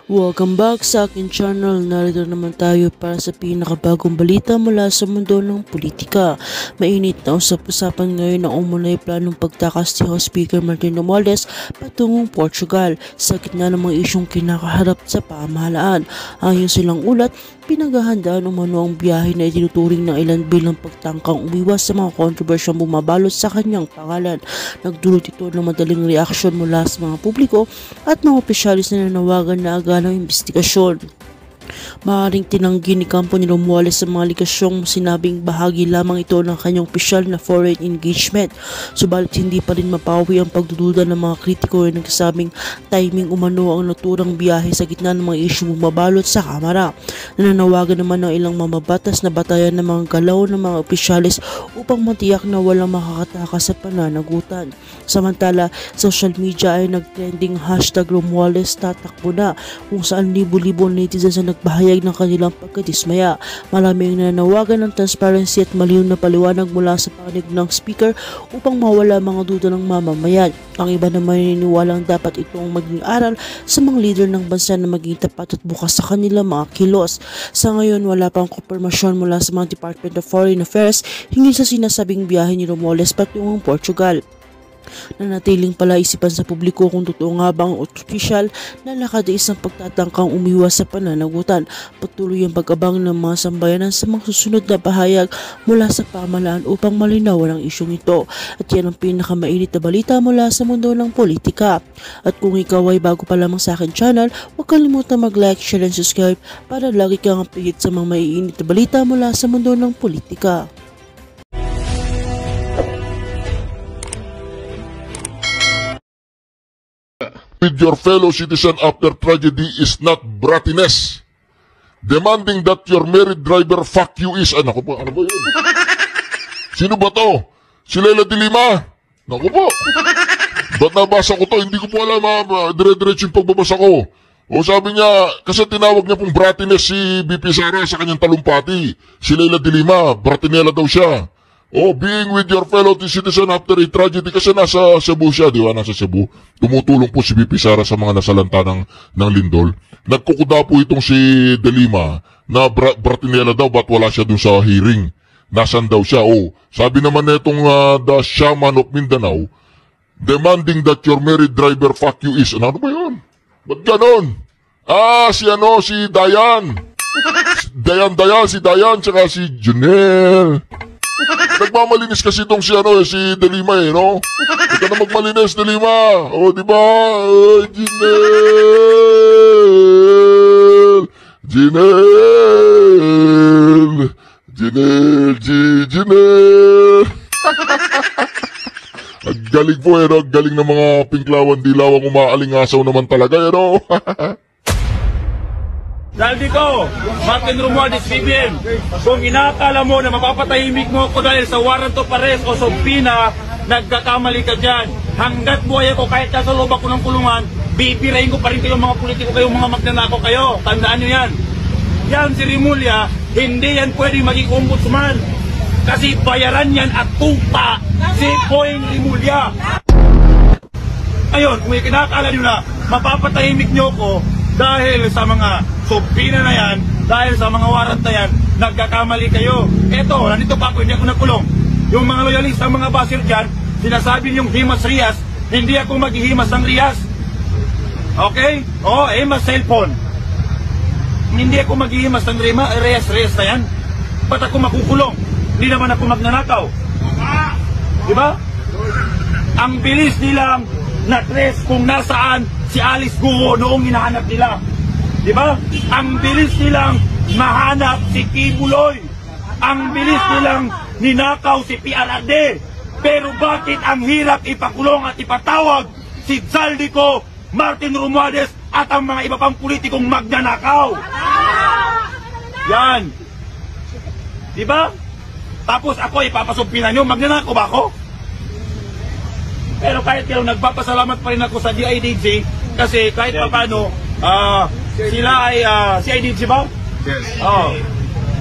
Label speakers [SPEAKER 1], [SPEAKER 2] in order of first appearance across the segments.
[SPEAKER 1] Welcome back sa akin channel. Narito naman tayo para sa pinakabagong balita mula sa mundo ng politika. Mainit na usap-usapan ngayon ang umunay planong pagtakas ni House Speaker Martin Romualdez patungong Portugal sa gitna ng mga isyong kinakaharap sa pamahalaan. Ayon silang ulat, pinaghahandaan umano ang biyahe na itinuturing ng ilan bilang pagtangkang umiwas sa mga kontrobersyang bumabalot sa kanyang pangalan. Nagdulot ito ng madaling reaksyon mula sa mga publiko at mga opisyalis na nanawagan na agad ng investigasyon. Maaaring tinanggi ni kampo ni Romualdez sa mga ligasyong sinabing bahagi lamang ito ng kanyang opisyal na foreign engagement. Subalit hindi pa rin mapawi ang pagdududa ng mga kritiko na nagsasabing timing umano ang naturang biyahe sa gitna ng mga isyong bumabalot sa Kamara. Nananawagan naman ng ilang mamabatas na batayan ng mga galaw ng mga opisyalis upang matiyak na walang makakataka sa pananagutan. Samantala, social media ay nagtrending hashtag Romualdez tatakbo na, kung saan libo-libo netizens na nagbahayag ng kanilang pagkadismaya. Marami ang nananawagan ng transparency at malinaw na paliwanag mula sa panig ng speaker upang mawala mga duda ng mamamayan. Ang iba naman naniniwalang dapat itong maging aral sa mga leader ng bansa na maging tapat at bukas sa kanilang mga kilos. Sa ngayon, wala pang konfirmasyon mula sa mga Department of Foreign Affairs hinggil sa sinasabing biyahe ni Romualdez patungong Portugal. Nanatiling pala isipan sa publiko kung totoo nga bang opisyal na nakadais ng pagtatangkang umiwas sa pananagutan. Patuloy ang pag-abang ng mga sambayanan sa mga susunod na pahayag mula sa pamahalaan upang malinawan ang isyong ito. At yan ang pinakamainit na balita mula sa mundo ng politika. At kung ikaw ay bago pa lamang sa akin channel, huwag kalimutan mag-like, share and subscribe para lagi kang updated sa mga maiinit na balita mula sa mundo ng politika.
[SPEAKER 2] With your fellow citizen after tragedy is not brattiness. Demanding that your married driver fuck you is... Naku po, ano ba yun? Sino ba to? Si Leila de Lima? Naku po. Ba't nabasa ko to? Hindi ko po alam, dire-diretso yung pagbabasa ko. O sabi niya, kasi tinawag niya pong brattiness si BP Sara sa kanyang talumpati. Si Leila de Lima, bratinela daw siya. Being with your fellow citizen after a tragedy, kasi nasa Cebu siya, di ba? Nasa Cebu. Tumutulong po si BP Sara sa mga nasalanta ng lindol. Nagkukuda po itong si De Lima na bratinela daw, ba't wala siya dun sa hearing? Nasaan daw siya? Sabi naman netong the Shaman of Mindanao, demanding that your married driver fuck you is... Ano ba yun? Ba't ganon? Si Dayan. Si Dayan, tsaka si Junel. Nagmamalinis kasi itong si De Lima no? Ika na magmalinis, De Lima. Di ba? Jinel. Ang galing po, Ang galing ng mga pinklawan dilawang umaalingasaw naman talaga,
[SPEAKER 3] Dahil dito, Martin Romualdez, BBM, kung inaakala mo na mapapatahimik mo ako dahil sa warrant of arrest o subpoena, nagkakamali ka dyan. Hanggat buhay ako, kahit nasa loob ako ng kulungan, bibirahin ko pa rin kayong mga politiko, kayong mga magnanakaw kayo. Tandaan nyo yan. Yan si Rimulya, hindi yan pwedeng maging ombudsman. Kasi bayaran yan at tupa si Boying Rimulya. Ayun, kung kinakala nyo na mapapatahimik nyo ko dahil sa mga subpoena na yan, dahil sa mga warrant na yan, nagkakamali kayo. Eto, nandito pa ako, hindi ako nagkulong. Yung mga loyalista, mga basir dyan, sinasabi niyong himas Rias, hindi ako maghihimas ng Rias. Okay? Himas cellphone. Hindi ako maghihimas ng Rias na yan. Ba't ako makukulong? Hindi naman ako magnanakaw. Diba? Ang bilis nilang na-trace kung nasaan si Alice Guo noong hinahanap nila. Diba? Ang bilis nilang mahanap si Kibuloy. Ang bilis nilang ninakaw si PRD. Pero bakit ang hirap ipakulong at ipatawag si Zaldico, Martin Romualdez at ang mga iba pang politikong magnanakaw? Yan. Diba? Tapos ako ipapasumpinan nyo, magnanakaw ba ako? Pero kahit kayo, nagpapasalamat pa rin ako sa DIDG kasi kahit paano, sila ay CIDG ba?
[SPEAKER 2] Yes.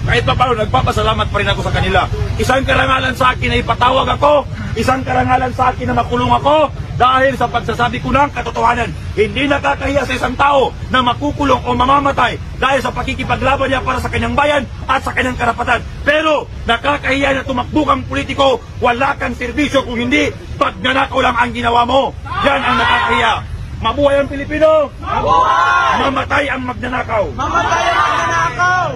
[SPEAKER 3] Kahit paano, nagpapasalamat pa rin ako sa kanila. Isang karangalan sa akin na ipatawag ako, isang karangalan sa akin na makulong ako, dahil sa pagsasabi ko ng katotohanan. Hindi nakakahiya sa isang tao na makukulong o mamamatay dahil sa pakikipaglaban niya para sa kanyang bayan at sa kanyang karapatan. Pero nakakahiya na tumakbo kang politiko, wala kang serbisyo kung hindi pagnanakaw lang ang ginawa mo. Yan ang nakakahiya. Mabuhay ang Pilipino! Mabuhay! Mamatay ang magnanakaw! Mamatay ang magnanakaw!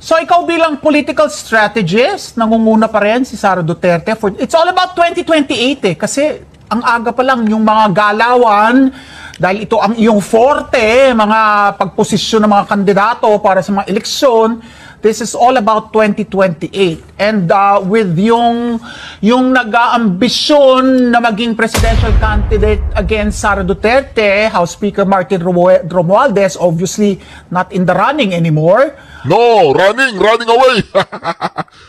[SPEAKER 4] So ikaw bilang political strategist, nangunguna pa rin si Sara Duterte. It's all about 2028 kasi ang aga pa lang yung mga galawan dahil ito ang iyong forte, mga pagposisyon ng mga kandidato para sa mga eleksyon. This is all about 2028. And with yung nag-aambisyon na maging presidential candidate against Sara Duterte, House Speaker Martin Romualdez, obviously not in the running anymore.
[SPEAKER 2] No, running away.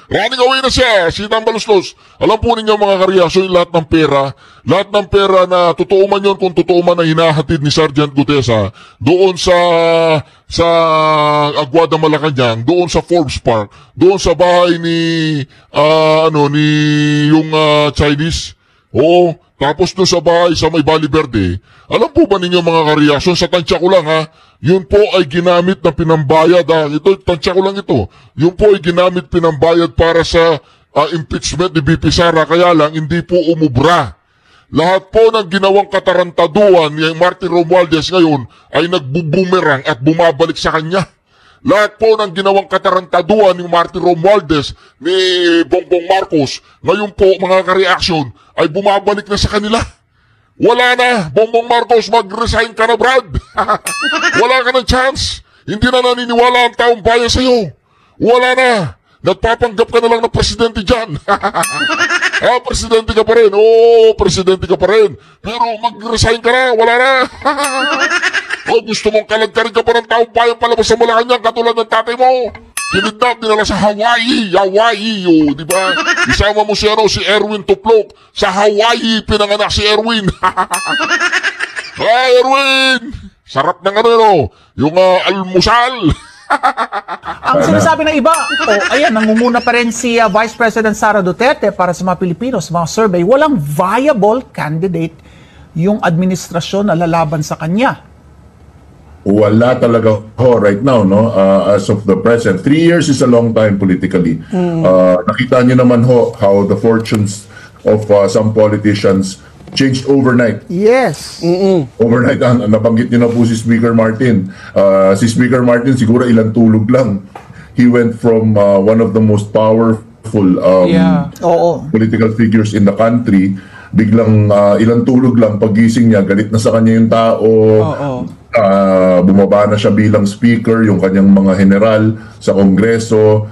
[SPEAKER 2] Running away na siya, si Tambaluslos. Alam po ninyo mga karyaso, yung lahat ng pera na totoo man yun, kung totoo man na hinahatid ni Sergeant Gutesa doon sa Aguada Malacanang, doon sa Forbes Park, doon sa bahay ni yung Chinese. Oo, tapos doon sa bahay sa may Bali Verde. Alam po ba ninyo mga karyaso, sa tansya ko lang ha, yun po ay ginamit na pinambayad. Ito, tansya ko lang ito. Yun po ay ginamit pinambayad para sa impeachment ni BP Sara, kaya lang hindi po umubra. Lahat po ng ginawang katarantaduan ni Martin Romualdez ngayon ay nagbubumerang at bumabalik sa kanya. Lahat po ng ginawang katarantaduan ni Martin Romualdez ni Bongbong Marcos, ngayon po mga ka-reaction ay bumabalik na sa kanila. Wala na, Bongbong Marcos, mag-resign ka na, Brad. Wala ka ng chance. Hindi na naniniwala ang taong bayan sa'yo. Wala na. Nagpapanggap ka na lang ng presidente dyan. Presidente ka pa rin. Oo, presidente ka pa rin. Pero mag-resign ka na. Wala na. Gusto mong kalagkarin ka pa ng taong bayan palabas sa Malacanang katulad ng tatay mo. Kinidnap, dinala sa Hawaii, di ba? Isama mo si Erwin Tuplok. Sa Hawaii, pinanganak si Erwin. Erwin! Sarap ng yung almusal.
[SPEAKER 4] Ang sinasabi ng iba, ayan, nangunguna pa rin si Vice President Sara Duterte para sa mga Pilipino, sa mga survey, walang viable candidate yung administrasyon na lalaban sa kanya.
[SPEAKER 5] Wala talaga right now, no? As of the present. 3 years is a long time politically. Nakita niyo naman how the fortunes of some politicians changed overnight.
[SPEAKER 4] Yes.
[SPEAKER 5] Overnight, nabanggit niyo na po si Speaker Martin. Si Speaker Martin siguro ilang tulog lang. He went from one of the most powerful political figures in the country. Biglang ilang tulog lang, pagising niya, galit na sa kanya yung tao. Bumaba na siya bilang speaker, yung kanyang mga general sa Kongreso,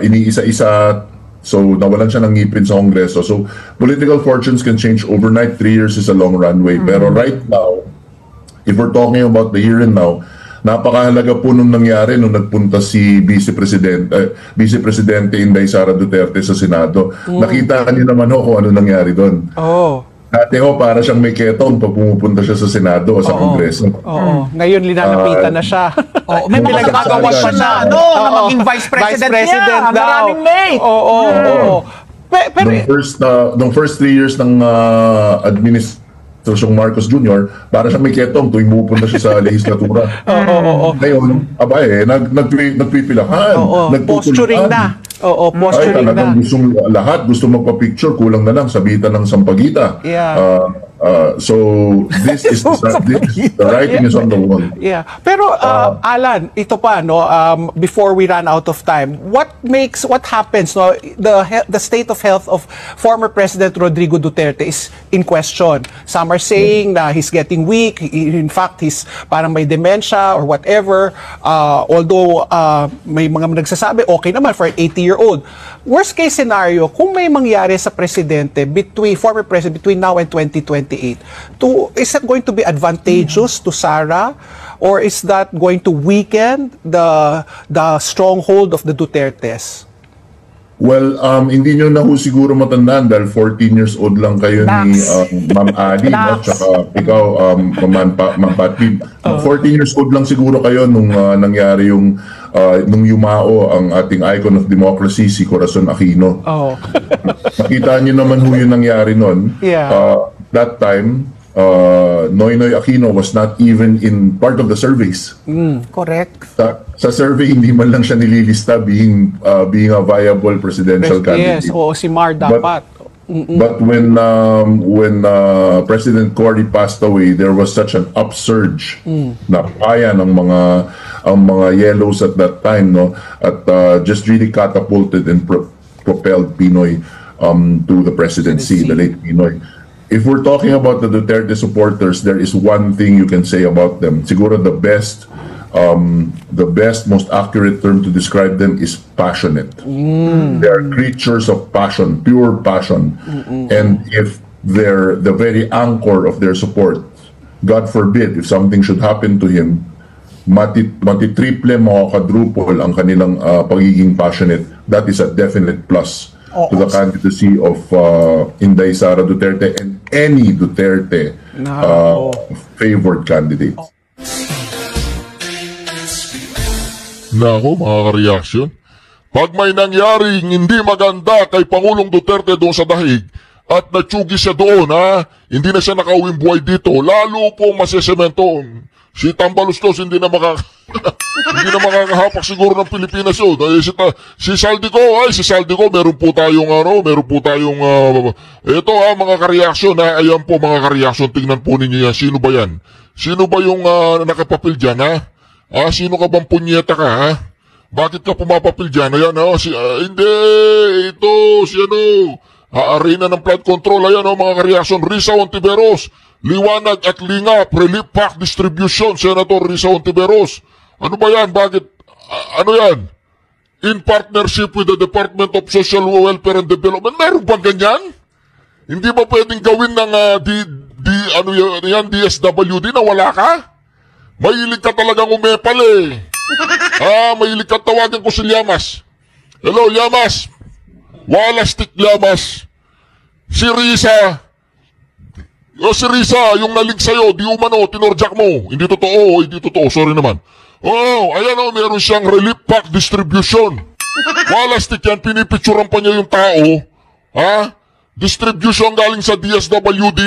[SPEAKER 5] iniisa-isa, so nawalan siya ng ngipin sa Kongreso. So political fortunes can change overnight. 3 years is a long runway. Pero right now, if we're talking about the here and now, napakahalaga po nung nangyari nung nagpunta si Vice Presidente Inday Sara Duterte sa Senado. Nakita niyo naman kung ano nangyari doon. Dati para siyang may ketong pag pumupunta siya sa Senado o sa Kongreso.
[SPEAKER 4] Ngayon linalapitan na siya. May mga nagagawa pa siya, na maging Vice President niya, na running mate. Pero
[SPEAKER 5] nung first 3 years ng administrasyong Marcos Jr., para siyang may ketong tuwing pupunta siya sa legislatura. Ngayon, nagpipilahan,
[SPEAKER 4] posturing na. Posturing na.
[SPEAKER 5] Lahat gusto magpa-picture, kulang na lang sabitan ng sampagita. So this is the writing is on the wall.
[SPEAKER 4] Pero Alan, ito pa before we run out of time, what happens the state of health of former President Rodrigo Duterte is in question. Some are saying na he's getting weak, in fact he's parang may dementia or whatever, although may mga nagsasabi okay naman for an 80-year-old. Worst case scenario, kung may mangyari sa presidente former president between now and 2028, is that going to be advantageous to Sara, or is that going to weaken the stronghold of the Dutertes?
[SPEAKER 5] Well, hindi nyo na siguro matandaan dahil 14 years old lang kayo ni Ma'am Ali, no? Tsaka ikaw, Ma'am Patib. 14 years old lang siguro kayo nung nangyari yung nung yumao ang ating icon of democracy, si Corazon Aquino.
[SPEAKER 4] Oh.
[SPEAKER 5] Nakita niyo naman ho yung nangyari nun.
[SPEAKER 4] Yeah.
[SPEAKER 5] That time, Noynoy Aquino was not even in part of the surveys.
[SPEAKER 4] Correct.
[SPEAKER 5] Sa survey, hindi man lang siya nililista being a viable presidential candidate.
[SPEAKER 4] Yes, o si Mar dapat.
[SPEAKER 5] But when President Cory passed away, there was such an upsurge na kaya ng mga yellows at that time, no, at just really catapulted and propelled Pinoy to the presidency, the late Pinoy. If we're talking about the Duterte supporters, there is one thing you can say about them. Siguro the best, most accurate term to describe them is passionate. They are creatures of passion, pure passion. And if they're the very anchor of their support, God forbid, if something should happen to him, matitriple, makakadruple ang kanilang pagiging passionate. That is a definite plus to the candidacy of Inday Sara Duterte and any Duterte favored candidate.
[SPEAKER 2] Nako, mga ka-reaction. Pag may nangyaring hindi maganda kay Pangulong Duterte doon sa dahig at natsugi siya doon, hindi na siya nakauwing buhay dito, lalo pong masesemento. Si Tambalustos hindi na hindi na makakahapak siguro ng Pilipinas yun. Si Saldico, meron po tayong ito mga ka-reaction, ayan po mga ka-reaction, tingnan po ninyo yan. Sino ba yan? Sino ba yung nakapapil dyan, sino ka bang punyeta ka, Bakit ka pumapapil dyan? Ayan, hindi, ito, Arena ng flood control, ayan, mga ka-reaction, Risa Ontiveros, liwanag at lingap, relief pack distribution, Senator Risa Ontiveros. Ano ba yan? Bakit? Ano yan? In partnership with the Department of Social Welfare and Development. Meron bang ganyan? Hindi ba pwedeng gawin ng DSWD na wala ka? Mahilig ka talagang umepal eh. Mahilig ka tawagan ko si Llamas. Hello, Llamas. Walastik Llamas. Si Risa. Si Risa, yung nalig sa'yo, di umano, tinorjak mo. Hindi totoo, sorry naman. Ayan meron siyang relief pack distribution. Walastik yan, pinipicturan pa niya yung tao. Distribution galing sa DSWD.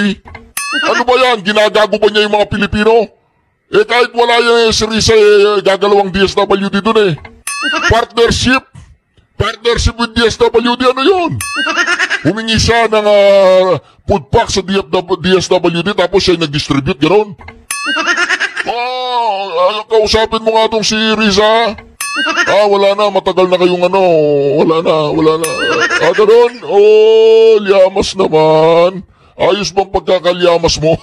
[SPEAKER 2] Ano ba yan, ginagago ba niya yung mga Pilipino? Kahit wala yung si Risa, gagalawang DSWD dun eh. Partnership with DSWD, ano yun? Humingi siya ng food pack sa DSWD tapos siya nag-distribute, gano'n. Kausapin mo nga itong si Riza. Wala na, matagal na kayong wala na. Gano'n? Llamas naman. Ayos bang pagkakalyamas mo?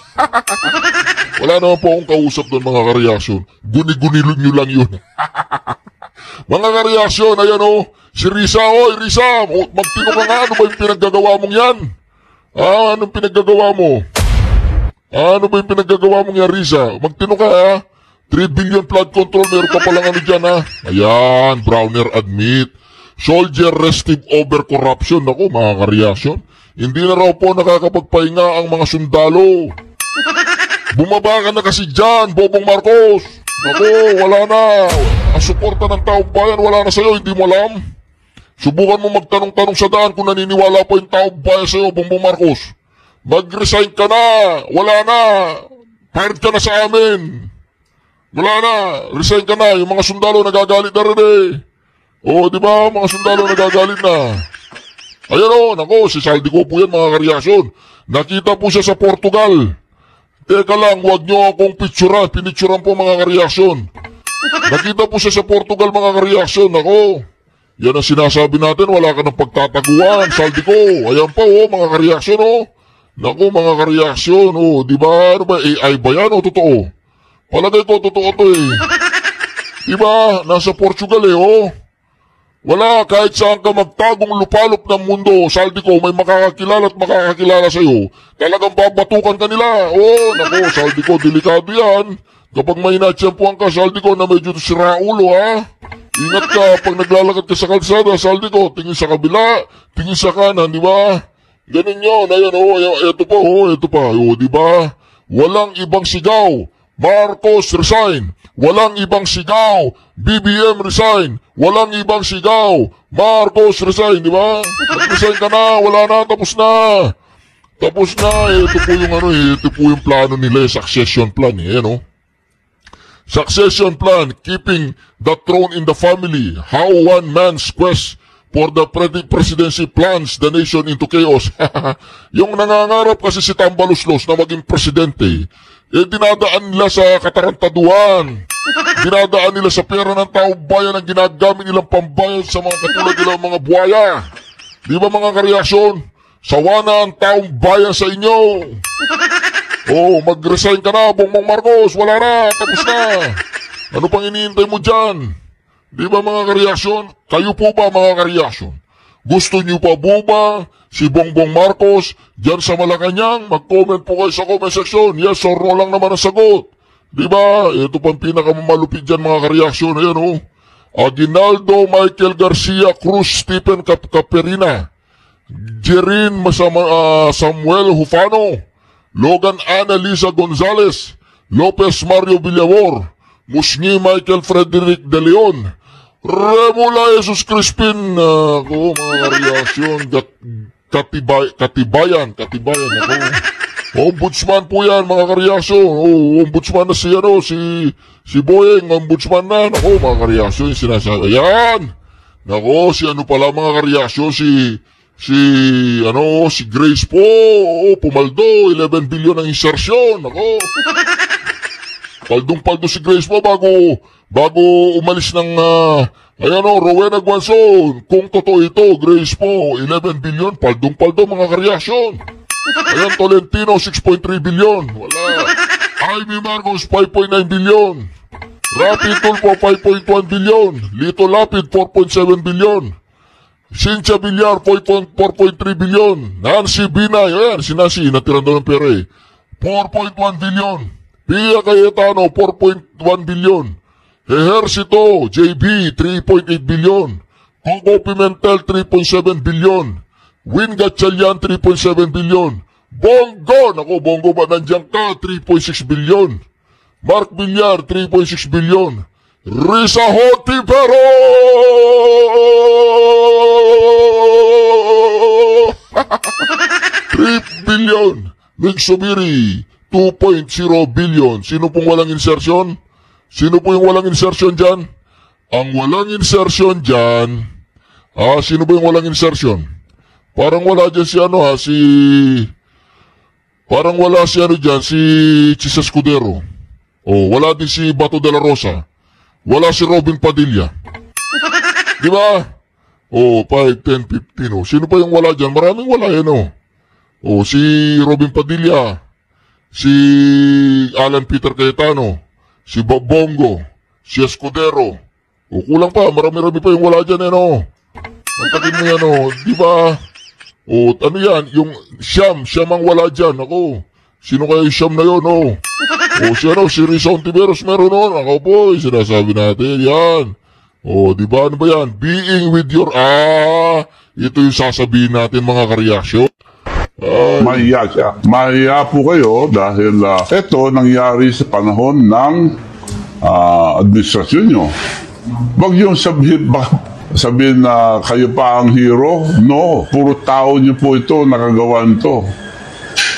[SPEAKER 2] Wala naman po akong kausap doon, mga ka-reaction. Guni-gunilo nyo lang yun. Mga ka-reaction, ayan si Risa, Risa, magtino ka nga, ano ba yung pinaggagawa mong yan? Anong pinaggagawa mo? Ano ba yung pinaggagawa mong yan, Risa? Magtino ka, 3 billion flood control, meron ka palang dyan, Ayan, Browner admit. Soldier restive over corruption. Ako, mga ka-reaction, hindi na raw po nakakapagpahinga ang mga sundalo. Bumaba ka na kasi dyan, Bobong Marcos. Ako, wala na. Ang suporta ng taong bayan, wala na sa'yo, hindi mo alam. Subukan mo magtanong-tanong sa daan kung naniniwala pa yung taong bayan sa'yo, Bongbong Marcos. Mag-resign ka na. Wala na. Fired ka na sa amin. Wala na. Resign ka na. Yung mga sundalo nagagalit na rin eh. Di ba? Mga sundalo nagagalit na. Ayan nako, si Saldico po yan, mga ka-reaction. Nakita po siya sa Portugal. Teka lang, huwag nyo akong picturean. Pinicturean po, mga ka-reaction. Nakita po siya sa Portugal, mga ka-reaction. Nako, yan ang sinasabi natin, wala ka ng pagtataguan, Saldico. Ayan pa, mga ka-reaction, Nako, mga ka-reaction, di ba? Ano ba, AI ba yan o totoo? Palagay ko, totoo to eh. Diba, nasa Portugal Wala, kahit saan ka magtagong lupalop ng mundo, Saldico, may makakakilala at makakakilala sa'yo. Talagang babatukan ka nila. Nako, Saldico, delikado yan. Kapag may natsyempuan ka, Saldico, na medyo sira ulo, Ingat ka, pag naglalakad ka sa kalsada, Saldico, tingin sa kabila, tingin sa kanan, di ba? Ganun yun, ayan, ito pa, di ba? Walang ibang sigaw. Marcos resign. Walang ibang sigaw. BBM resign. Walang ibang sigaw. Marcos resign, di ba? Resign ka na, wala na, tapos na. Tapos na, ito po yung ito po yung plano nila, succession plan, Succession plan, keeping the throne in the family. How one man's quest for the presidency plunge the nation into chaos. Yung nangangarap kasi si Tambaluslos na maging presidente, dinadaan nila sa katarantaduan. Dinadaan nila sa pera ng taong bayan ang ginagamit nilang pambayad sa mga katulad nilang mga buhaya. Di ba mga kareaksyon? Sawa na ang taong bayan sa inyo. Mag-resign ka na, Bongbong Marcos. Wala na, tapos na. Ano pang iniintay mo dyan? Di ba mga kareaksyon? Kayo po ba mga kareaksyon? Gusto niyo pa ba si Bongbong Marcos dyan sa Malacanang? Mag-comment po kayo sa comment section. Yes or no lang naman ang sagot. Di ba? Ito pang pinakamalupit dyan mga kareaksyon. Ayan Aguinaldo, Michael Garcia, Cruz, Stephen Caperina, Jerin Samuel Hufano, Logan Annalisa Gonzalez, Lopez Mario Villamor, Musni Michael Frederick De Leon, Remula Jesus Crispin, mga reaksyon, Katibayan, Ombudsman po yan, mga kareaksyon. Ombudsman na si Boyeng, ombudsman na. Mga kareaksyon, yung sinasabi. Ayan! si pala mga kareaksyon, si Grace po, pumaldo, 11 billion ang insertion. Paldong-paldo si Grace po bago umalis ng, Rowena Guanzon. Kung totoo ito, Grace po, 11 billion, paldong-paldo mga kareaksyon. Ayan, Tolentino, 6.3 billion. Wala. Jaime Marcos, 5.9 billion. Rapi Tulfo, 5.1 billion. Lito Lapid, 4.7 billion. Cynthia Villar, 4.3 billion. Nancy Binay, ayan, si Nancy, natiran doon ng pera 4.1 billion. Pia Cayetano, 4.1 billion. Ejercito, JB, 3.8 billion. Coco Pimentel, 3.7 billion. Win Gatchalian, 3.7 billion. Bongo, Bongo ba nandiyan ka, 3.6 billion. Mark Villar, 3.6 billion. Risa Hontivero, 3 billion. Mig Subiri, 2.0 billion. Sino pong walang insertion? Sino po yung walang insertion dyan? Ang walang insertion dyan, sino ba yung walang insertion? Parang wala dyan parang wala si dyan, si Chisa Escudero. Wala din si Bato de la Rosa. Wala si Robin Padilla. Di ba? 5, 10, 15. Sino pa yung wala dyan? Maraming wala yan, si Robin Padilla, si Alan Peter Cayetano, si Bob Bongo, si Escudero. Kulang pa, marami-rami pa yung wala dyan, Ang takin mo yan, di ba? Ano yan? Yung Siyam ang wala dyan. Sino kaya yung Siyam na yun, si Risa Hontiveros meron nun. Po, sinasabi natin, yan. Di ba? Ano ba yan? Being with your, ito yung sasabihin natin mga kareaksyon.
[SPEAKER 6] Mahiya siya. Mahiya po kayo dahil ito nangyari sa panahon ng administrasyon nyo. Wag yung sabihin na kayo pa ang hero. No, puro tao nyo po ito, nakagawa nito.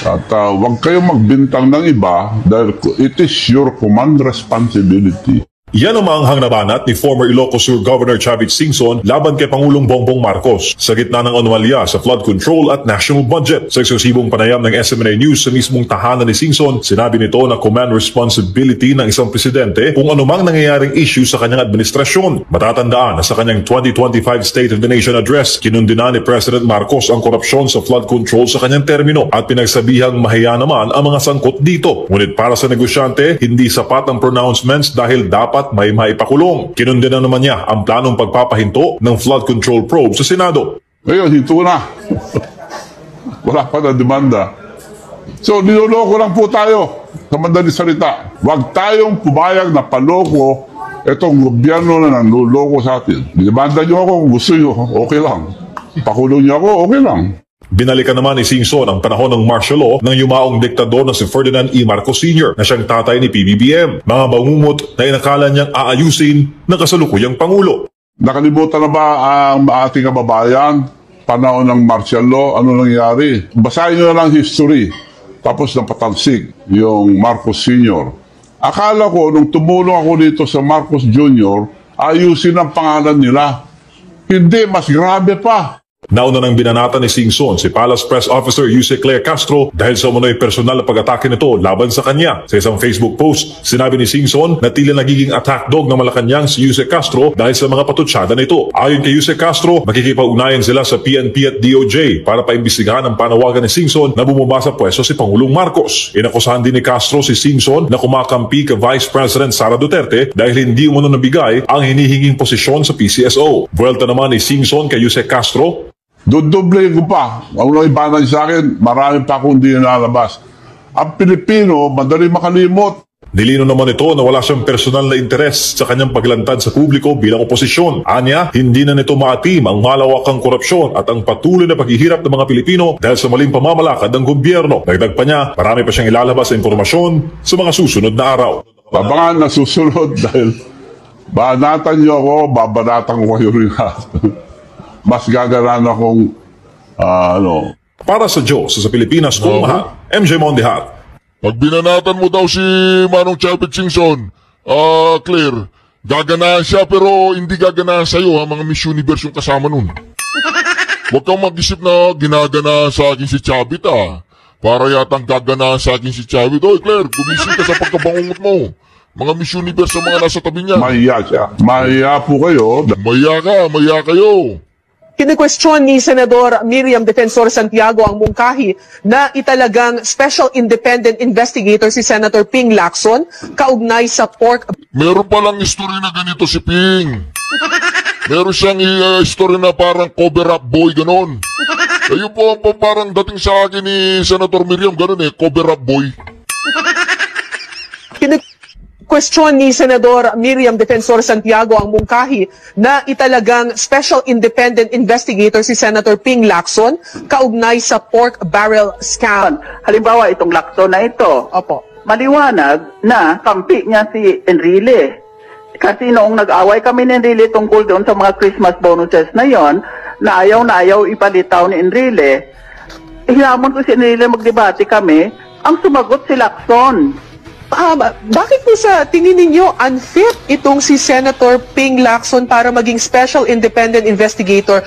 [SPEAKER 6] At wag kayong magbintang ng iba dahil it is your command responsibility.
[SPEAKER 7] Yan ang maanghang na banat ni former Ilocos Sur Governor Chavit Singson laban kay Pangulong Bongbong Marcos sa gitna ng anomalya sa flood control at national budget. Sa eksklusibong panayam ng SMNA News sa mismong tahanan ni Singson, sinabi nito na command responsibility ng isang presidente kung anumang nangyayaring issue sa kanyang administrasyon. Matatandaan na sa kanyang 2025 State of the Nation Address, kinundina ni President Marcos ang korupsyon sa flood control sa kanyang termino at pinagsabihang mahiya naman ang mga sangkot dito. Ngunit para sa negosyante, hindi sapat ang pronouncements dahil dapat may maipakulong. Kinundina naman niya ang planong pagpapahinto ng flood control probe sa Senado.
[SPEAKER 6] Ngayon, hinto na. Wala pa na demanda. So, niloloko lang po tayo sa madaling salita. Huwag tayong pumayag na paloko itong gobyerno na nanloloko sa atin. Demanda niyo ako kung gusto niyo, okay lang. Pakulong niyo ako, okay lang.
[SPEAKER 7] Binalikan naman ni Singson ang panahon ng martial law ng yumaong diktador na si Ferdinand E. Marcos Sr. na siyang tatay ni PBBM. Mga bangungot na inakala niyang aayusin ng kasalukuyang Pangulo.
[SPEAKER 6] Nakalimutan na ba ang ating kababayan? Panahon ng martial law, ano nangyari? Basahin nyo na lang history. Tapos napatalsik yung Marcos Sr. Akala ko, nung tumulong ako dito sa Marcos Jr., ayusin ang pangalan nila. Hindi, mas grabe pa.
[SPEAKER 7] Nauna nang binanatan ni Singson si Palace Press Officer Yuse Claire Castro dahil sa umano'y personal na pag-atake nito laban sa kanya. Sa isang Facebook post, sinabi ni Singson na tila nagiging attack dog ng Malacanang si Yuse Castro dahil sa mga patutsyada nito. Ayon kay Yuse Castro, makikipag-ugnayan sila sa PNP at DOJ para paimbestigahan ang panawagan ni Singson na bumaba sa pwesto si Pangulong Marcos. Inakusahan din ni Castro si Singson na kumakampi kay Vice President Sara Duterte dahil hindi umano nabigay ang hinihinging posisyon sa PCSO. Vuelta naman ni Singson kay Yuse Castro.
[SPEAKER 6] Dodoble ko pa. Ang ibanan sa akin, marami pa akong hindi nalabas. Ang Pilipino, madali makalimot.
[SPEAKER 7] Nilino naman ito na wala siyang personal na interes sa kanyang paglantad sa publiko bilang oposisyon. Anya, hindi na nito maatim ang malawakang korupsyon at ang patuloy na paghihirap ng mga Pilipino dahil sa maling pamamalakad ng gobyerno. Dagdag pa niya, marami pa siyang ilalabas sa impormasyon sa mga susunod na araw.
[SPEAKER 6] Abangan na susunod dahil banatan niyo ako, babanatan ko kayo rin. Mas gagaran akong,
[SPEAKER 7] Para sa Diyos, sa Pilipinas, kung mahal, MJ Mondehat.
[SPEAKER 2] Pag binanatan mo daw si Manong Chavit Singson, Claire, gaganahan siya pero hindi gaganahan sa'yo ha, mga Miss Universe yung kasama nun. Huwag kang mag-isip na ginaganahan sa akin si Chavit Para yatang gaganahan sa akin si Chavit. Oy Claire, gumising ka sa pagkabangungot mo. Mga Miss Universe ang mga nasa tabi niya.
[SPEAKER 6] Mahiya siya. Mahiya po kayo.
[SPEAKER 2] Mahiya kayo.
[SPEAKER 8] Kine-question ni Senador Miriam Defensor Santiago ang mungkahi na italagang Special Independent Investigator si Senator Ping Lacson kaugnay sa pork.
[SPEAKER 2] Meron palang history na ganito si Ping. Meron siyang history na parang cover-up boy, ganon. Ayun po parang dating sa akin ni Senator Miriam, ganon cover-up boy.
[SPEAKER 8] Question ni Senador Miriam Defensor Santiago ang mungkahi na italagang Special Independent Investigator si Senator Ping Lacson kaugnay sa pork barrel scam.
[SPEAKER 9] Halimbawa, itong Lacson na ito.
[SPEAKER 8] Opo.
[SPEAKER 9] Maliwanag na kampi niya si Enrile. Kasi noong nag-away kami ni Enrile tungkol doon sa mga Christmas bonuses na yon, na ayaw ipalitaw ni Enrile, hinamon ko si Enrile magdebate kami, ang sumagot si Lacson.
[SPEAKER 8] Bakit po sa tingin ninyo unfit itong si Senator Ping Lacson para maging Special Independent Investigator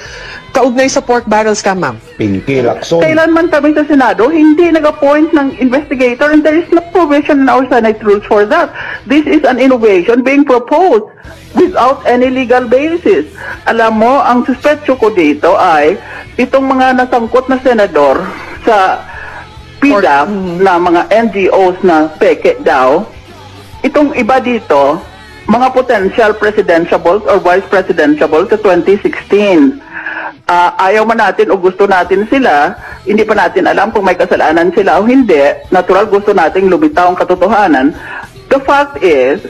[SPEAKER 8] kaugnay sa pork barrel scam, ma'am?
[SPEAKER 10] Pinky Lacson.
[SPEAKER 9] Kailanman kami sa Senado, hindi nag-appoint ng investigator and there is no provision in our Senate rules for that. This is an innovation being proposed without any legal basis. Alam mo, ang suspetsyo ko dito ay itong mga nasangkot na senador sa PIDA na mga NGOs na peke daw, itong iba dito, mga potential presidentiables or vice presidentiables sa 2016. Ayaw man natin o gusto natin sila, hindi pa natin alam kung may kasalanan sila o hindi. Natural, gusto nating lumitaw ang katotohanan. The fact is,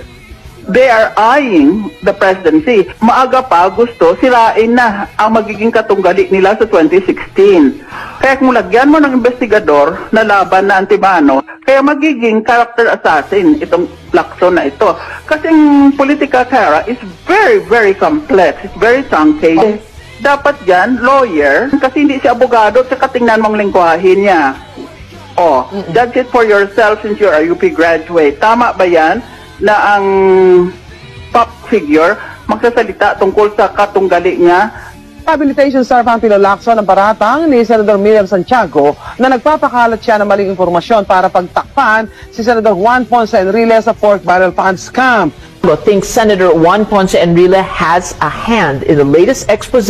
[SPEAKER 9] they are eyeing the presidency. Maaga pa gusto sirain na ang magiging katunggali nila sa 2016. Kaya kung lagyan mo ng investigador na laban na antimano, kaya magiging character assassin itong Lacson na ito. Kasi ang politika, Kara, is very, very complex. It's very truncated. Dapat yan, lawyer, kasi hindi siya abogado, saka tingnan mong lingwahin niya. Judge it for yourself since you're a UP graduate. Tama ba yan? Na ang top figure magsasalita tungkol sa katunggali niya.
[SPEAKER 10] Rehabilitation star Pampilo Lacson ang paratang ni Senador Miriam Santiago na nagpapakalat siya ng maling impormasyon para pagtakpan si Senador Juan Ponce Enrile sa pork barrel fund scam.
[SPEAKER 11] Thinks Senator Juan Ponce Enrile has a hand in the latest expose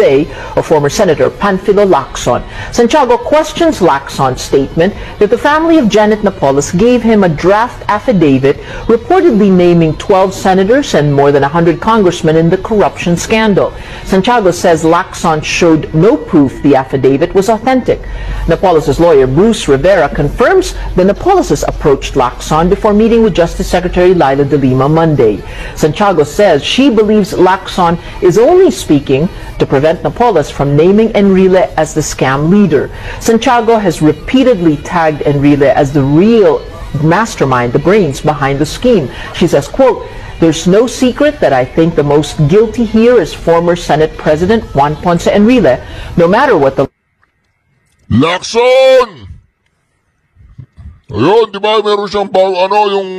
[SPEAKER 11] of former Senator Panfilo Lacson. Santiago questions Lacson's statement that the family of Janet Napoles gave him a draft affidavit reportedly naming 12 senators and more than 100 congressmen in the corruption scandal. Santiago says Lacson showed no proof the affidavit was authentic. Napoles' lawyer Bruce Rivera confirms the Napoles approached Lacson before meeting with Justice Secretary Laila de Lima Monday. Santiago says she believes Lacson is only speaking to prevent Napoles from naming Enrile as the scam leader. Santiago has repeatedly tagged Enrile as the real mastermind, the brains behind the scheme. She says, quote, "There's no secret that I think the most guilty here is former Senate President Juan Ponce Enrile. No matter what the..."
[SPEAKER 2] Lacson! Ayun, di ba meron siyang yung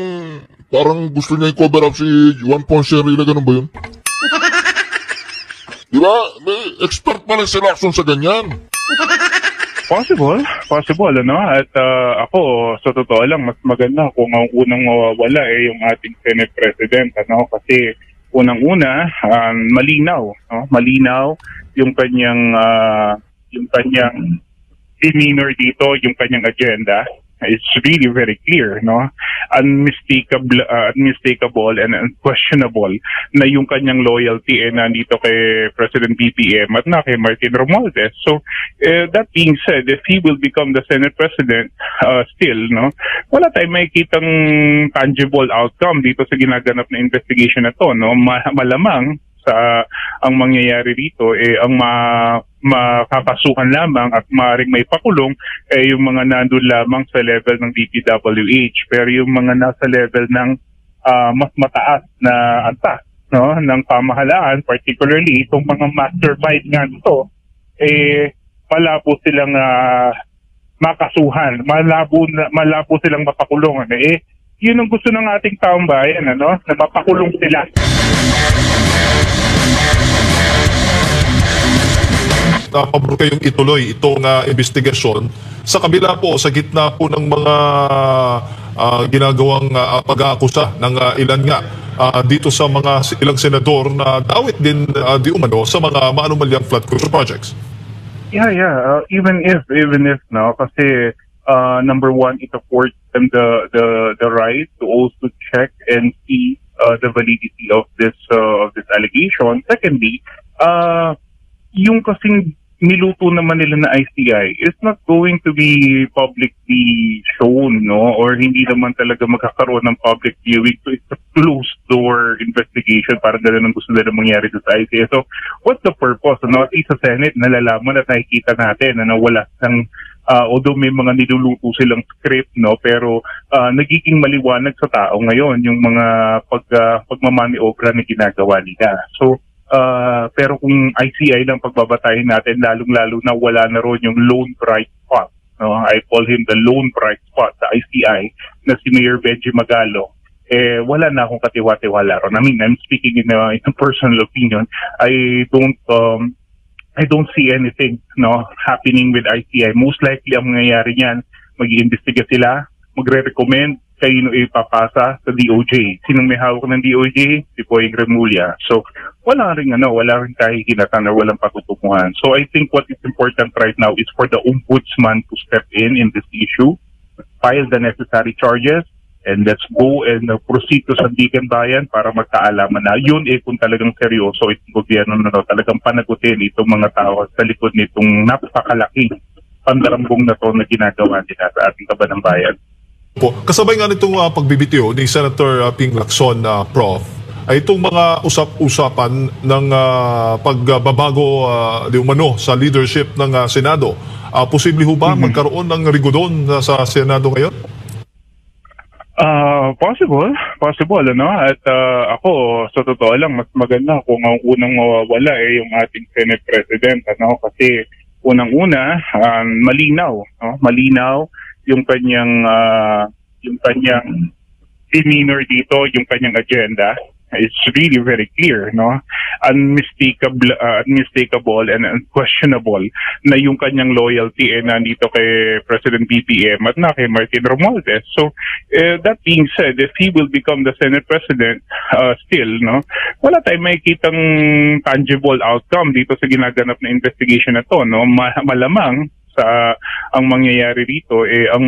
[SPEAKER 2] parang gusto niya i-cover up si Juan Ponce Enrile, ganun ba yun? Di ba? May expert pala si Lacson sa ganyan.
[SPEAKER 12] Possible, ano? At ako, sa totoo lang, mas maganda kung ang unang mawawala yung ating Senate President, ano? Kasi unang-una, malinaw, no? Malinaw yung kanyang demeanor dito, yung kanyang agenda. It's really very clear, no? Unmistakable and unquestionable na yung kanyang loyalty nandito kay President BBM at na kay Martin Romualdez. So, that being said, if he will become the Senate President still, no? Wala tayong makikitang tangible outcome dito sa ginaganap na investigation na to, no? Malamang sa ang mangyayari dito ang makakasuhan lamang at maaaring may pakulong yung mga nandun lamang sa level ng DPWH, pero yung mga nasa level ng mas mataas na antas, no, ng pamahalaan, particularly itong mga mastermind nga ito, malabo silang makasuhan, malabo silang mapakulong. Yun ang gusto ng ating taong bayan, ano, na mapakulong sila.
[SPEAKER 7] Pabor kayong ituloy itong investigasyon sa kabila po, sa gitna po ng mga ginagawang pag-aakusa ng ilan nga dito sa mga ilang senador na dawit din di umano sa mga maanumalyang flood control projects.
[SPEAKER 12] Yeah. Even if no, kasi number one, it affords them the right to also check and see the validity of this allegation. Secondly, yung kasing niluto naman nila na ICI is not going to be publicly shown, no? Or hindi naman talaga magkakaroon ng public viewing. So it's a closed door investigation, para ganun ang gusto nila mangyari sa ICI. So what's the purpose? No? At least sa Senate, nalalaman at nakikita natin na wala sang although may mga niluluto silang script, no, pero nagiging maliwanag sa tao ngayon yung mga pagmamaniobra na ginagawa nila. So pero kung ICI lang pagbabatayin natin, lalong-lalo na wala na ron yung lone bright spot, no? I call him the lone bright spot sa ICI na si Mayor Benji Magalo. Wala na akong katiwa-tiwala ron. I mean, I'm speaking in a personal opinion. I don't see anything, no, happening with ICI. Most likely ang mangyayari niyan, mag-iimbestiga sila, magre-recommend kanino ipapasa sa DOJ. Sinong may hawak ng DOJ? Si Poyeng Remulla. So wala rin kahihinatan or walang patutunguhan. So I think what is important right now is for the ombudsman to step in this issue, file the necessary charges, and let's go and proceed to Sandigan Bayan para magkaalaman na yun kung talagang seryoso itong gobyerno na talagang panagutin itong mga tao sa likod nitong napakalaking pandarambong na to na ginagawa nila sa ating kabanang bayan.
[SPEAKER 7] Kasabay nga nitong pagbibitiyo ni Senator Ping Lacson, Prof, ay itong mga usap-usapan ng pagbabago di umano sa leadership ng Senado. Posible ho ba magkaroon ng rigodon sa Senado ngayon? Possible, ano? At ako, sa totoo lang, mas maganda kung ang unang mawawala yung ating Senate President, ano? Kasi unang-una, malinaw, no? Malinaw yung kanyang demeanor dito, yung kanyang agenda. It's really very clear, no? Unmistakable and unquestionable na yung kanyang loyalty nandito kay President BBM at na kay Martin Romualdez. So that being said, if he will become the Senate President still, no, wala tayong makikitang tangible outcome dito sa ginaganap na investigation na to, no? Malamang sa ang mangyayari dito ang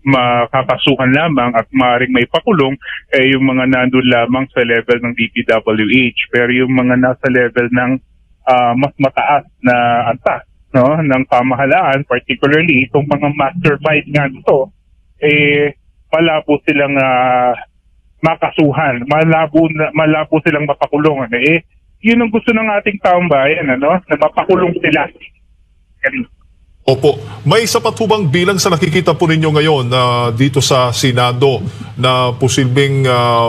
[SPEAKER 7] makakasuhan lamang at maaaring may pakulong yung mga nandun lamang sa level ng DPWH, pero yung mga nasa level ng mas mataas na antas, no, ng pamahalaan, particularly itong mga mastermind nga ito, malabo silang
[SPEAKER 12] makasuhan, malabo silang mapakulong. Yun ang gusto ng ating taong bayan, na mapakulong sila.
[SPEAKER 7] Opo. May sapat ho bang bilang sa nakikita po ninyo ngayon dito sa Senado na posibleng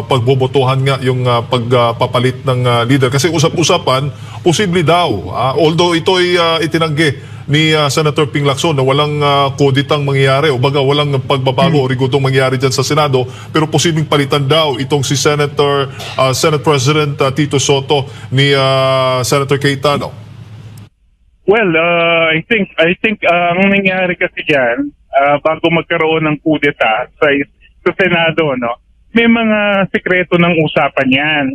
[SPEAKER 7] pagbobotohan nga yung pagpapalit ng leader? Kasi usap-usapan, posible daw. Although ito ay itinanggi ni Senator Ping Lacson na walang koditang mangyayari o baga walang pagbabago o rigutong mangyayari dyan sa Senado, pero posibleng palitan daw itong si Senate President Tito Soto ni Senator Cayetano.
[SPEAKER 12] Well, I think ang nangyari kasi diyan bago magkaroon ng kudeta sa Senado, may mga sikreto ng usapan 'yan,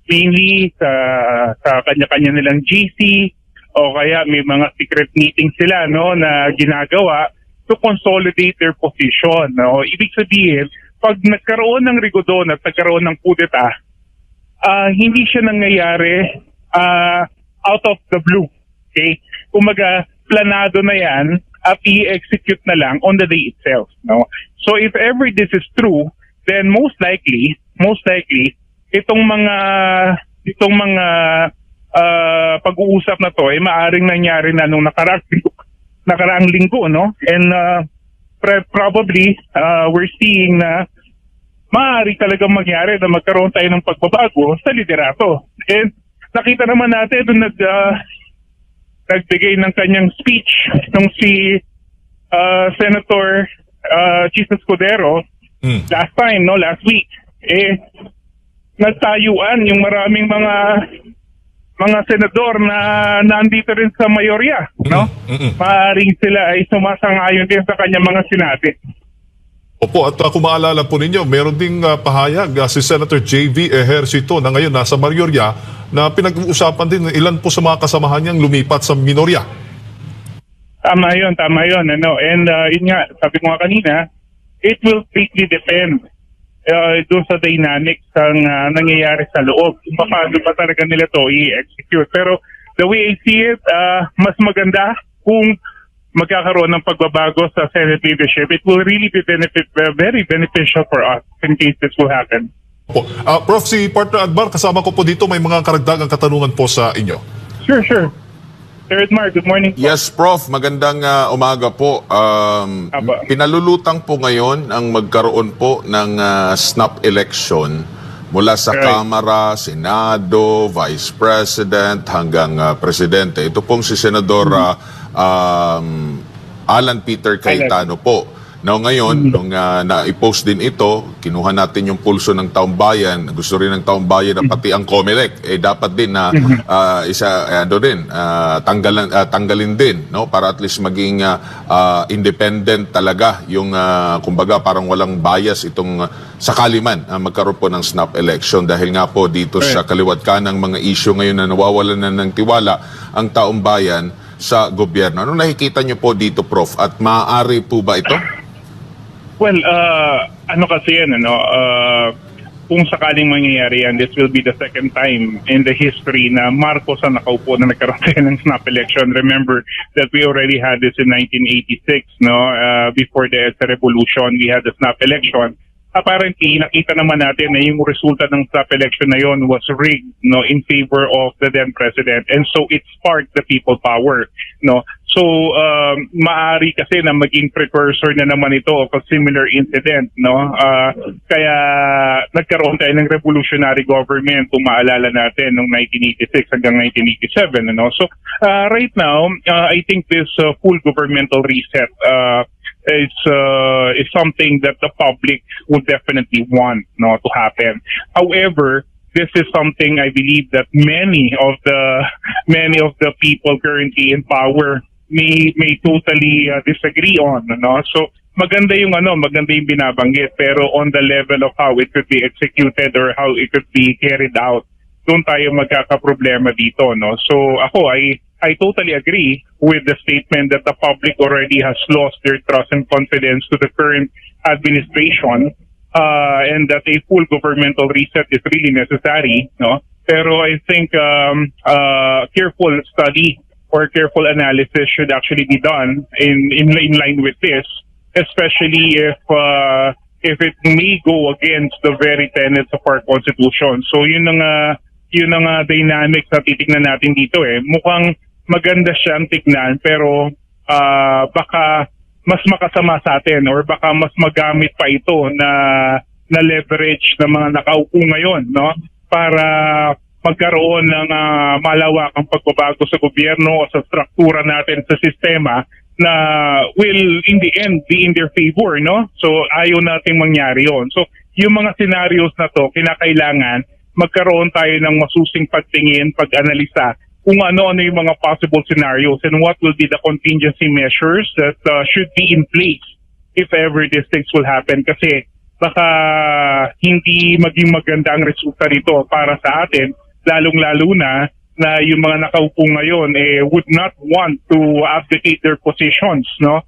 [SPEAKER 12] mainly sa kanya-kanya nilang GC o kaya may mga secret meetings sila na ginagawa to consolidate their position. Ibig sabihin, pag nagkaroon ng rigodon at nagkaroon ng kudeta, hindi siya nangyayari out of the blue. Okay? Kumaga, planado na yan at i-execute na lang on the day itself. So if ever this is true, then most likely itong mga pag-uusap na to ay maaring nangyari na nung nakaraang linggo, and probably we're seeing na maaari talagang mangyari na magkaroon tayo ng pagbabago sa liderato. And nakita naman natin nung nagbigay ng kanyang speech nung si Senator Chis Escudero last week, nagtayuan yung maraming mga senador na nandito rin sa mayorya, Maaring sila ay sumasang-ayon din sa kanyang mga sinabi.
[SPEAKER 7] Opo, at kung maalala po ninyo, meron ding pahayag si Senator J.V. Ejercito na ngayon nasa mayorya na pinag-uusapan din ilan po sa mga kasamahan niyang lumipat sa minorya.
[SPEAKER 12] Tama yun. And yun nga, sabi ko nga kanina, it will greatly depend doon sa dynamics ng nangyayari sa loob. Kung paano pa talaga nila to i-execute. Pero the way I see it, mas maganda kung magkakaroon ng pagbabago sa Senate leadership. It will really be very beneficial for us in case this will happen.
[SPEAKER 7] Prof, si Partner Admar, kasama ko po dito, may mga karagdagang katanungan po sa inyo.
[SPEAKER 12] Sure. Sir Admar, good morning.
[SPEAKER 13] Yes, Prof. Magandang umaga po. Pinalulutang po ngayon ang magkaroon po ng snap election mula sa Kamara, Senado, Vice President, hanggang Presidente. Ito pong si Senador Alan Peter Cayetano po. Now ngayon, nung na-post din ito, kinuha natin yung pulso ng taong bayan. Gusto rin ng taong bayan na pati ang COMELEC dapat din na tanggalin din, para at least maging independent talaga yung kumbaga parang walang bias itong sakali man magkaroon po ng snap election dahil nga po dito sa kaliwat kanang mga issue ngayon na nawawalan na ng tiwala ang taong bayan sa gobyerno. Ano nakikita niyo po dito, Prof? At maaari po ba ito?
[SPEAKER 12] Well, kasi yan, kung sakaling mangyayari yan, this will be the second time in the history na Marcos ang nakaupo na nagkaroon tayo ng snap election. Remember that we already had this in 1986, before the revolution, we had the snap election. Apparently, nakita naman natin na yung resulta ng snap election na yon was rigged, in favor of the then president, and so it sparked the people power, So, maaari kasi na maging precursor na naman ito of a similar incident, kaya nagkaroon tayo ng revolutionary government, kung maalala natin, noong 1986 hanggang 1987, So, right now, I think this full governmental reset is something that the public would definitely want to happen. However, this is something I believe that many of the people currently in power may totally disagree on. So maganda yung binabanggit, pero on the level of how it could be executed or how it could be carried out, doon tayo magkakaproblema dito. So ako I totally agree with the statement that the public already has lost their trust and confidence to the current administration, and that a full governmental reset is really necessary. Pero I think careful study or careful analysis should actually be done in line with this, especially if if it may go against the very tenets of our Constitution. So yun ang dynamics na titignan natin dito eh. Mukhang maganda siyang tignan pero baka mas makasama sa atin or baka mas magamit pa ito na leverage ng mga nakaupo ngayon, no? Para magkaroon ng malawakang pagbabago sa gobyerno o sa struktura natin sa sistema na will in the end be in their favor, no? So ayaw nating mangyari yon. So yung mga scenarios na to, kinakailangan magkaroon tayo ng masusing pagtingin, pag-analisa kung ano-ano yung mga possible scenarios and what will be the contingency measures that should be in place if ever these things will happen. Kasi baka hindi maging maganda ang resulta nito para sa atin, lalong-lalo na yung mga nakaupo ngayon would not want to abdicate their positions, no,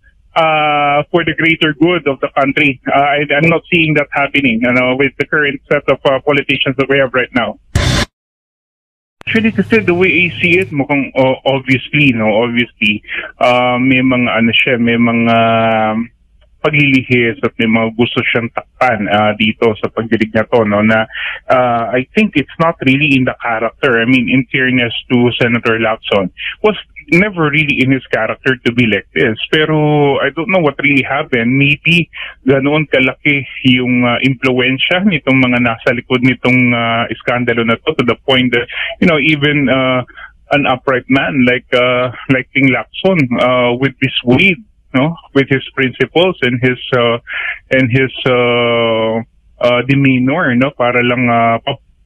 [SPEAKER 12] for the greater good of the country. I'm not seeing that happening, with the current set of politicians that we have right now. Actually, kasi the way I see it, mukhang obviously, may mga paglilihis at may mga gusto siyang takpan dito sa pagdinig na to, no, na I think it's not really in the character. I mean, in fairness to Senator Lacson, was never really in his character to be like this. Pero I don't know what really happened. Maybe ganoon kalaki yung impluensya nitong mga nasa likod nitong iskandalo na to the point that, even an upright man like Ping Lacson with this weight, no, with his principles and his demeanor, no, para lang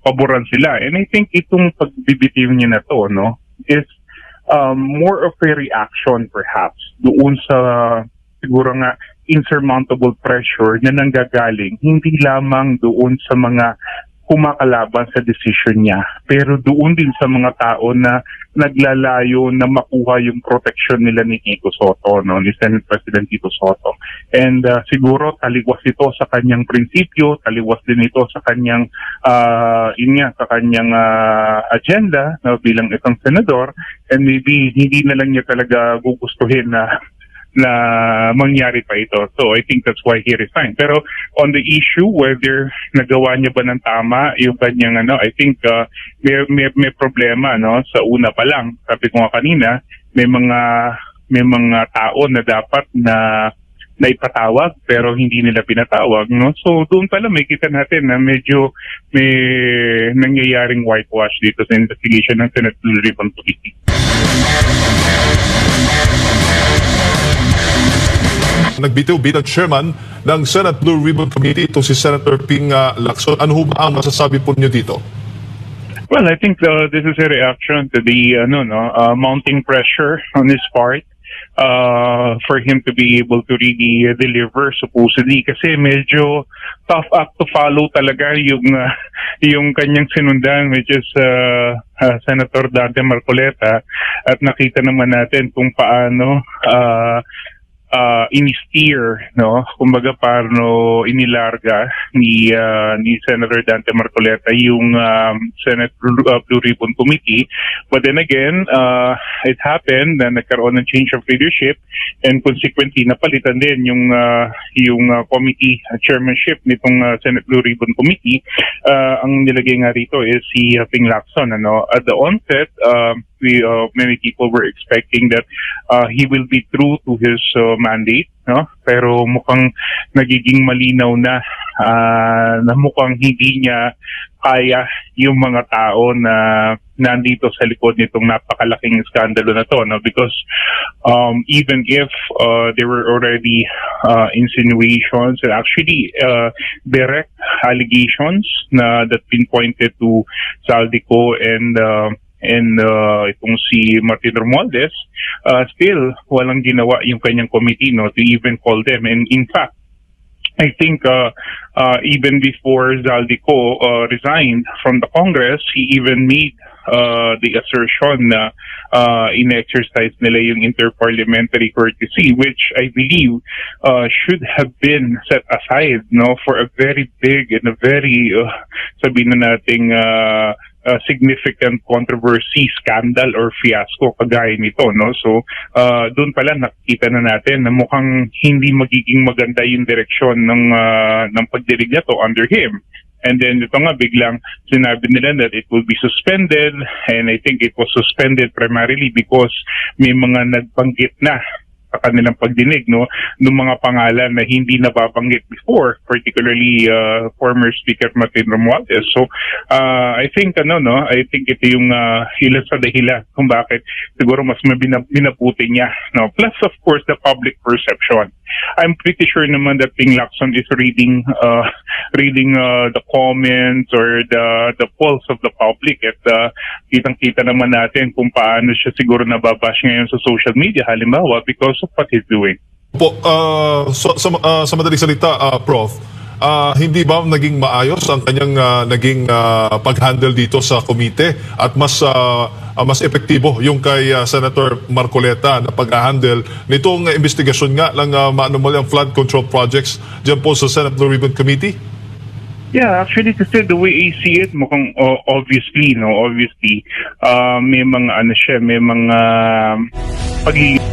[SPEAKER 12] paboran sila. And I think itong pagbibitiw niya na to, no, is more of a reaction perhaps doon sa siguro nga insurmountable pressure na nanggagaling hindi lamang doon sa mga kumakalaban sa decision niya, pero doon din sa mga tao na naglalayo na makuha yung protection nila ni Tito Sotto, no, ni Senate President Tito Sotto. And siguro taliwas ito sa kanyang prinsipyo, taliwas din ito sa kanyang agenda, no, bilang isang senador, and maybe hindi na lang niya talaga gugustuhin na mangyari pa ito. So I think that's why he resigned. Pero on the issue whether nagawa niya ba ng tama yung kanyang I think may problema, no, sa una pa lang. Sabi ko nga kanina, may mga tao na dapat na ipatawag pero hindi nila pinatawag, no. So doon pala may kita natin na medyo may nangyayaring whitewash dito sa investigation ng Senate Blue Ribbon Committee.
[SPEAKER 7] Nagbitiw bilang chairman ng Senate Blue Ribbon Committee ito si Senator Ping Lacson. Ano ba ang masasabi po niyo dito?
[SPEAKER 12] Well, I think this is a reaction to the mounting pressure on his part for him to be able to really deliver supposedly, kasi medyo tough act to follow talaga yung kanyang sinundan, which is Senator Dante Marcoleta, at nakita naman natin kung paano in-steer, no, kumbaga paano inilarga ni Senator Dante Marcoleta yung Senate Blue Ribbon Committee. But then again, it happened na nagkaroon ng change of leadership and consequently napalitan din yung committee chairmanship nitong Senate Blue Ribbon Committee. Ang nilagay nga rito is si Ping Lacson, ano. At the onset, many people were expecting that he will be true to his mandate, no? Pero mukhang nagiging malinaw na mukhang hindi niya kaya yung mga tao na nandito sa likod nitong napakalaking skandalo na to, no? Because even if there were already insinuations and actually direct allegations that pinpointed to Zaldico and itong si Martin Romualdez, still walang ginawa yung kanyang committee, no, to even call them. And in fact, I think even before Zaldico resigned from the Congress, he even made the assertion na in-exercise nila yung interparliamentary courtesy, which I believe should have been set aside, no, for a very big and a very sabihin na nating significant controversy, scandal, or fiasco kagaya nito, no? So, doon pala nakikita na natin na mukhang hindi magiging maganda yung direksyon ng pagdirig na to under him. And then ito nga biglang sinabi nila that it will be suspended, and I think it was suspended primarily because may mga nagbanggit na sa kanilang pagdinig, no, ng mga pangalan na hindi nababanggit before, particularly former Speaker Martin Romualdez. So I think I think ito yung ilan sa dahilan kung bakit siguro mas minabuti niya, no. Plus of course the public perception. I'm pretty sure naman that Ping Lacson is reading the comments or the pulse of the public, at kitang-kita naman natin kung paano siya siguro nababash ngayon sa social media, halimbawa because of what he's doing.
[SPEAKER 7] Po, sa madaling salita, Prof, hindi ba naging maayos ang kanyang naging pag-handle dito sa komite, at mas epektibo yung kay Senator Marcoleta na pag-handle nitong investigasyon nga ng maanumalyang flood control projects dyan po sa Senate Blue Ribbon Committee?
[SPEAKER 12] Yeah, actually, kasi the way I see it, mukhang obviously may mga may mga pagiging